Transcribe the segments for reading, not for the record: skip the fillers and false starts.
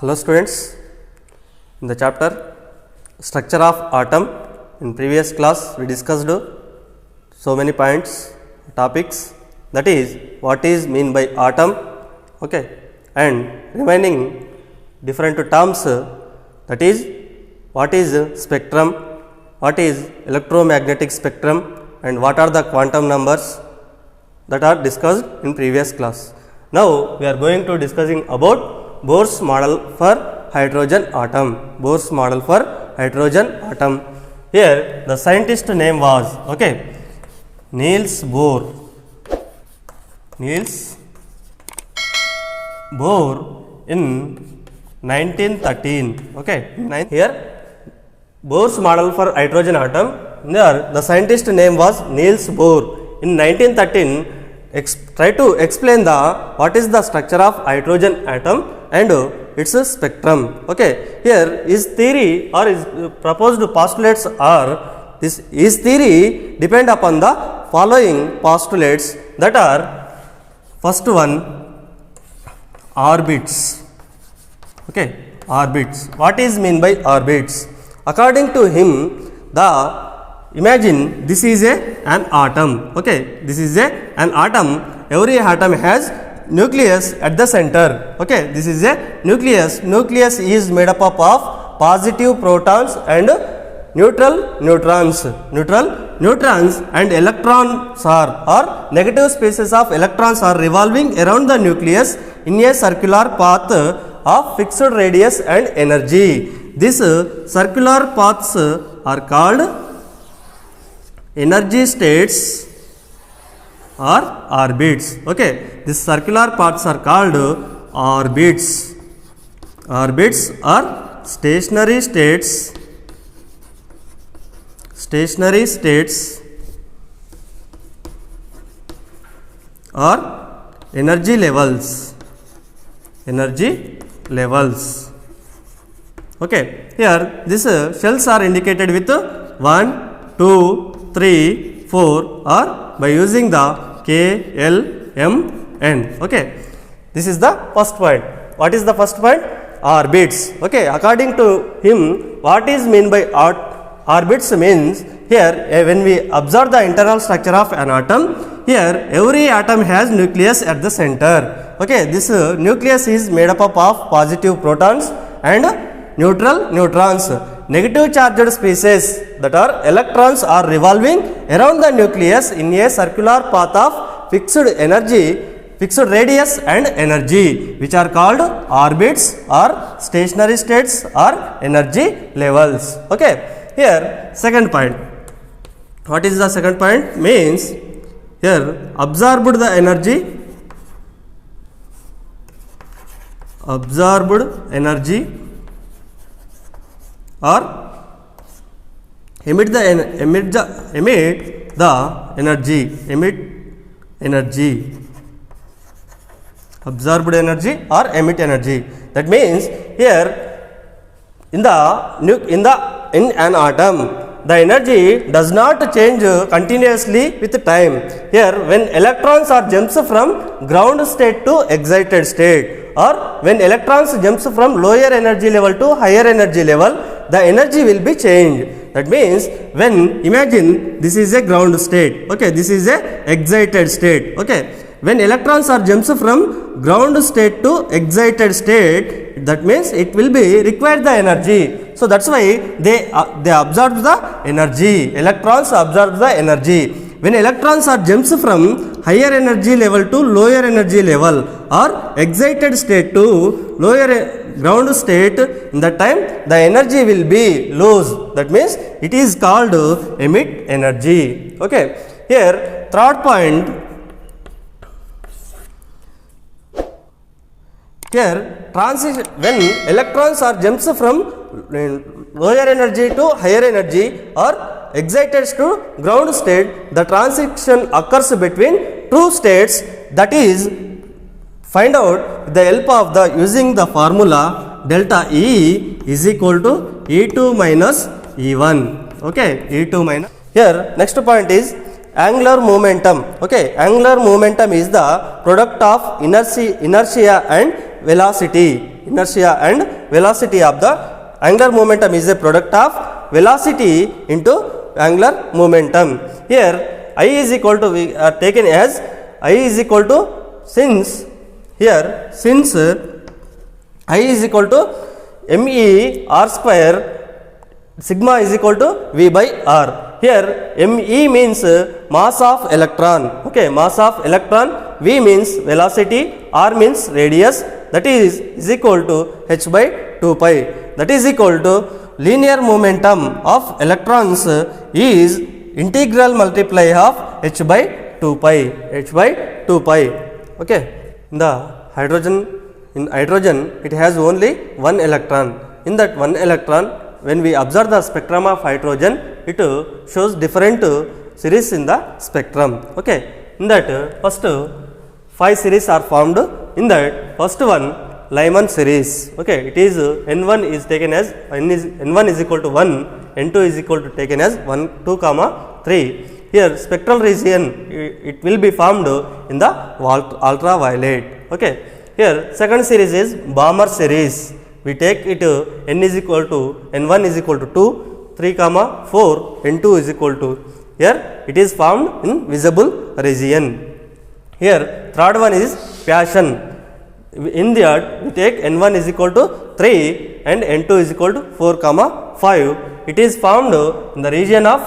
Hello students, in the chapter structure of atom, in previous class we discussed so many points, topics, that is what is mean by atom, okay, and remaining different terms, that is what is spectrum, what is electromagnetic spectrum, and what are the quantum numbers that are discussed in previous class. Now we are going to discussing about Bohr's model for hydrogen atom. Bohr's model for hydrogen atom. Here the scientist name was Niels Bohr. Niels Bohr in 1913. Here Bohr's model for hydrogen atom. There the scientist name was Niels Bohr. In 1913, try to explain what is the structure of hydrogen atom and its spectrum. Here his theory or his proposed postulates are his theory depend upon the following postulates, that are: first one, orbits. Orbits. What is mean by orbits? According to him, imagine this is an atom. This is an atom. Every atom has nucleus at the center. This is a nucleus. Nucleus is made up of positive protons and neutral neutrons. And electrons or negative species of electrons are revolving around the nucleus in a circular path of fixed radius and energy. These circular paths are called energy states or orbits. These circular paths are called orbits. Orbits are stationary states. Stationary states or energy levels. Energy levels. Here these shells are indicated with 1, 2, 3, 4 or by using the K, L, M, N. This is the first point. What is the first point? Orbits. According to him, what is mean by orbits means, here when we observe the internal structure of an atom, here every atom has nucleus at the center. This nucleus is made up of positive protons and neutral neutrons. Negative charged species, that are electrons, are revolving around the nucleus in a circular path of fixed radius and energy, which are called orbits or stationary states or energy levels. Here second point. What is the second point? Means here absorbed or emit the energy. Absorbed energy or emit energy. That means here in an atom, the energy does not change continuously with time. Here when electrons are jumps from ground state to excited state, or when electrons jumps from lower energy level to higher energy level, the energy will be changed. That means when imagine this is a ground state, this is a excited state. When electrons are jumps from ground state to excited state, that means it will be require the energy. So that's why they absorb the energy. Electrons absorb the energy. When electrons are jumps from higher energy level to lower energy level or excited state to lower ground state, in that time the energy will be loose. That means it is called emit energy. Here third point. Here transition, when electrons are jumps from lower energy to higher energy or excited to ground state, the transition occurs between two states. That is, find out with the help of using the formula delta E is equal to E2 minus E1. E2 minus. Here next point is angular momentum. Angular momentum is the product of inertia and velocity. inertia and velocity of the angular momentum is a product of velocity into angular momentum. Here I is equal to, we are taken as I is equal to, since I is equal to me r square sigma is equal to v by r. Here me means mass of electron, okay, mass of electron, v means velocity, r means radius, that is equal to h by 2 pi, that is equal to linear momentum of electrons is integral multiply of h by 2 pi, okay. In the hydrogen, it has only one electron. In that one electron, when we observe the spectrum of hydrogen, it shows different series in the spectrum, okay. In that first 5 series are formed. In that first one, Lyman series, okay, it is n1 is taken as n1 is equal to 1, n2 is equal to taken as 1, 2, 3. Here spectral region, it will be formed in the ultraviolet, okay. Here second series is Balmer series. We take it n is equal to, n1 is equal to 2, 3, 4, n2 is equal to, here it is formed in visible region. Here third one is Paschen. In that we take n1 is equal to 3 and n2 is equal to 4, 5. It is formed in the region of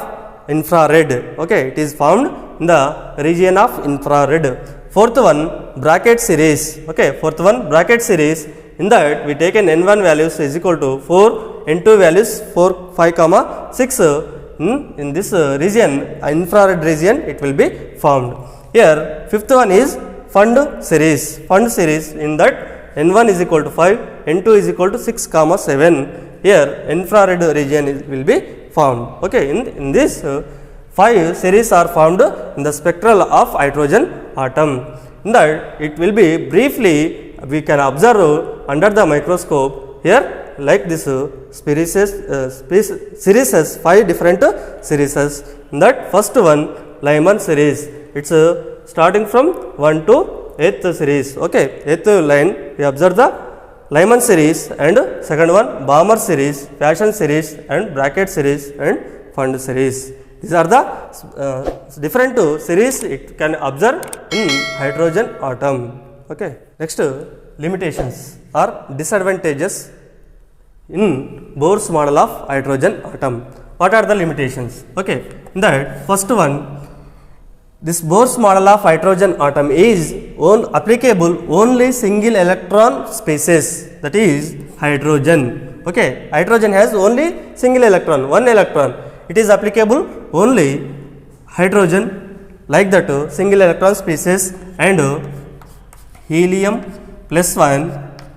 infrared, okay, it is formed in the region of infrared. Fourth one, bracket series, okay, fourth one, bracket series. In that we take an n1 values is equal to 4, n2 values 4, 5, 6. In this region, infrared region, it will be formed. Here fifth one is fund series. In that n1 is equal to 5, n2 is equal to 6, 7. Here infrared region will be formed, okay. In this 5 series are formed in the spectral of hydrogen atom. In that it will be briefly we can observe under the microscope. Here like this series has 5 different series. In that first one, Lyman series, it's starting from 1 to 8th series, okay, 8th line we observe the Lyman series, and second one Balmer series, Paschen series, and bracket series and fund series. These are the different series it can observe in hydrogen atom, okay. Next, limitations or disadvantages in Bohr's model of hydrogen atom. What are the limitations? Okay, in that first one, this Bohr's model of hydrogen atom is applicable only single electron species, that is hydrogen, okay. Hydrogen has only single electron, one electron. It is applicable only hydrogen, like that single electron species, and helium plus 1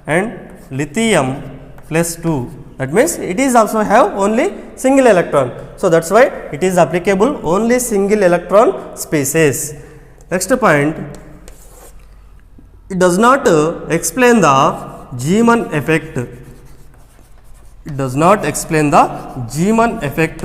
and lithium plus 2. That means it is also have only single electron. So that's why it is applicable only single electron species. Next point, it does not explain the Zeeman effect. It does not explain the Zeeman effect.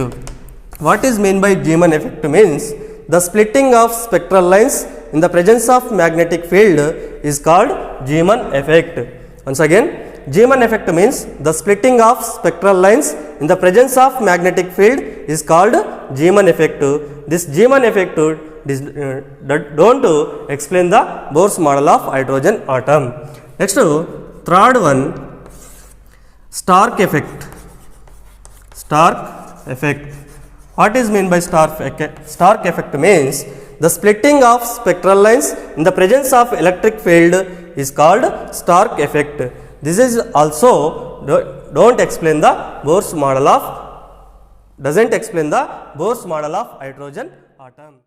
What is meant by Zeeman effect? Means the splitting of spectral lines in the presence of magnetic field is called Zeeman effect. Once again, Zeeman effect means the splitting of spectral lines in the presence of magnetic field is called Zeeman effect. This Zeeman effect don't explain the Bohr's model of hydrogen atom. Next, third one, Stark effect. Stark effect. What is meant by Stark effect? Means the splitting of spectral lines in the presence of electric field is called Stark effect. This is also doesn't explain the Bohr's model of hydrogen atom.